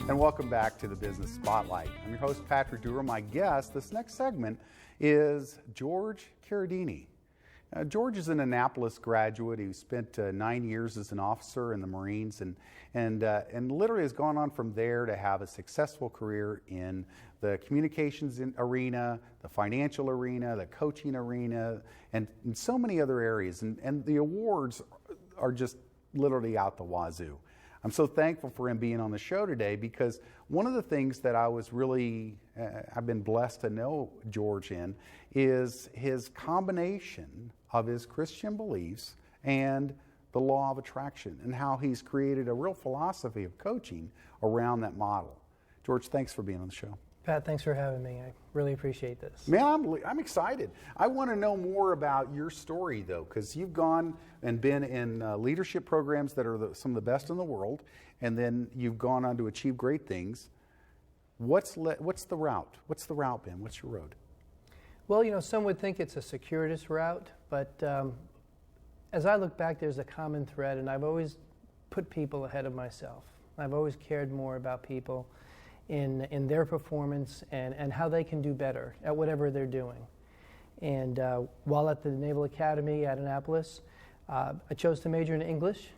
And welcome back to the Business Spotlight. I'm your host, Patrick Dura. My guest this next segment is George Carradini. George is an Annapolis graduate. He spent 9 years as an officer in the Marines and literally has gone on from there to have a successful career in the communications arena, the financial arena, the coaching arena, and in so many other areas. And the awards are just literally out the wazoo. I'm so thankful for him being on the show today because one of the things that I was really, I've been blessed to know George in, is his combination of his Christian beliefs and the law of attraction and how he's created a real philosophy of coaching around that model. George, thanks for being on the show. Pat, thanks for having me. I really appreciate this. Man, I'm excited. I want to know more about your story, though, because you've gone and been in leadership programs that are some of the best in the world, and then you've gone on to achieve great things. What's the route? What's the route been? What's your road? Well, some would think it's a circuitous route, but as I look back, there's a common thread, and I've always put people ahead of myself. I've always cared more about people in their performance and how they can do better at whatever they're doing. And while at the Naval Academy at Annapolis, I chose to major in English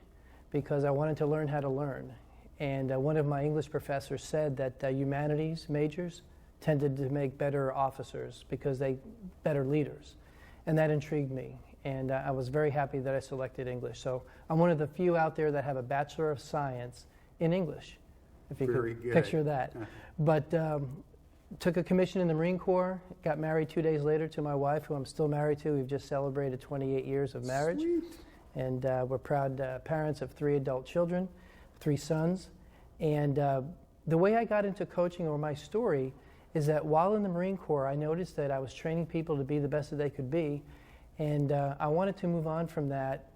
because I wanted to learn how to learn. And one of my English professors said that humanities majors tended to make better officers because they better leaders. And that intrigued me. And I was very happy that I selected English. So I'm one of the few out there that have a Bachelor of Science in English, if you could picture that. But took a commission in the Marine Corps, got married 2 days later to my wife, who I'm still married to. We've just celebrated 28 years of marriage. Sweet. And we're proud parents of 3 adult children, 3 sons. And the way I got into coaching, or my story, is that while in the Marine Corps, I noticed that I was training people to be the best that they could be. And I wanted to move on from that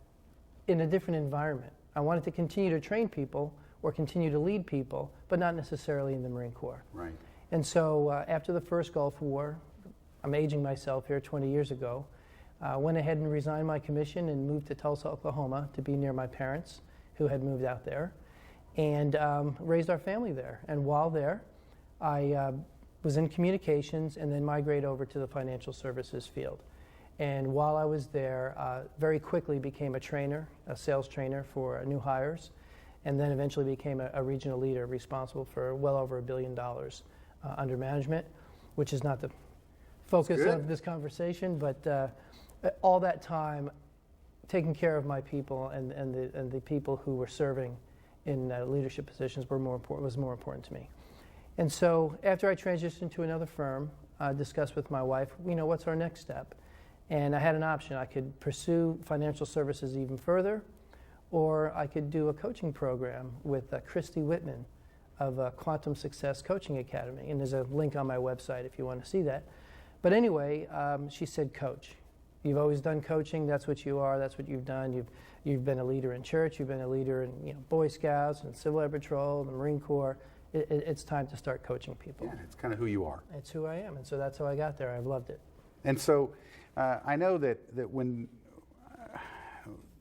in a different environment. I wanted to continue to train people or continue to lead people, but not necessarily in the Marine Corps. Right. And so after the first Gulf War, I'm aging myself here, 20 years ago, went ahead and resigned my commission and moved to Tulsa, Oklahoma to be near my parents who had moved out there, and raised our family there. And while there, I was in communications and then migrated over to the financial services field. And while I was there, very quickly became a trainer, a sales trainer for new hires, and then eventually became a regional leader responsible for well over $1 billion under management, which is not the focus of this conversation, but all that time taking care of my people and the people who were serving in leadership positions was more important to me. And so after I transitioned to another firm, I discussed with my wife, what's our next step? And I had an option. I could pursue financial services even further, or I could do a coaching program with Christy Whitman of Quantum Success Coaching Academy. And there's a link on my website if you want to see that. But anyway, she said, coach. You've always done coaching. That's what you are. That's what you've done. You've been a leader in church. You've been a leader in Boy Scouts and Civil Air Patrol, the Marine Corps. It's time to start coaching people. Yeah, it's kind of who you are. It's who I am. And so that's how I got there. I've loved it. And so I know that when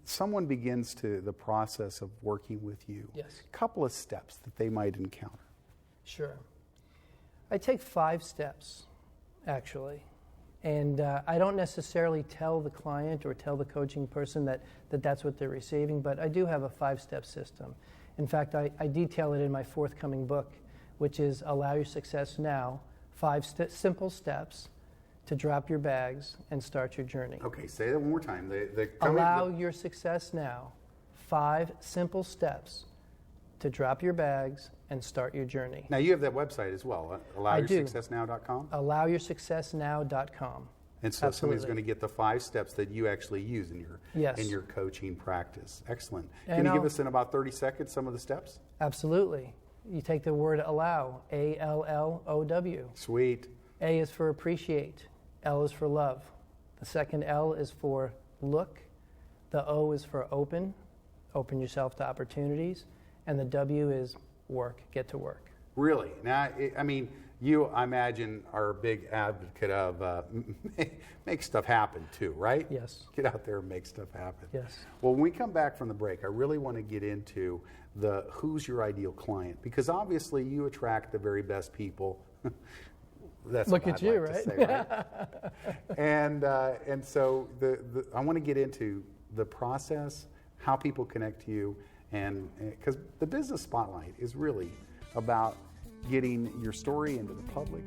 someone begins the process of working with you, yes, a couple of steps that they might encounter. Sure. I take 5 steps, actually. And I don't necessarily tell the client or tell the coaching person that's what they're receiving, but I do have a 5-step system. In fact, I detail it in my forthcoming book, which is Allow Your Success Now, 5 simple steps to drop your bags and start your journey. Okay, say that one more time. Allow your success now. 5 simple steps to drop your bags and start your journey. Now, you have that website as well, allowyoursuccessnow.com? Allowyoursuccessnow.com. And so somebody's going to get the 5 steps that you actually use in your coaching practice. Excellent. Can you give us in about 30 seconds some of the steps? Absolutely. You take the word allow, A-L-L-O-W. Sweet. A is for appreciate. L is for love. The second L is for look. The O is for open. Open yourself to opportunities. And the W is work. Get to work. Really? Now, you, I imagine, are a big advocate of make stuff happen too, right? Yes. Get out there and make stuff happen. Yes. Well, when we come back from the break, I really want to get into the who's your ideal client, because obviously you attract the very best people. That's Look what at I'd you, like right? to say, right? and so I want to get into the process, how people connect to you, and because the business spotlight is really about getting your story into the public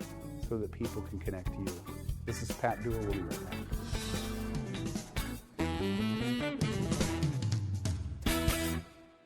so that people can connect to you. This is Pat Dewar. We'll be right back.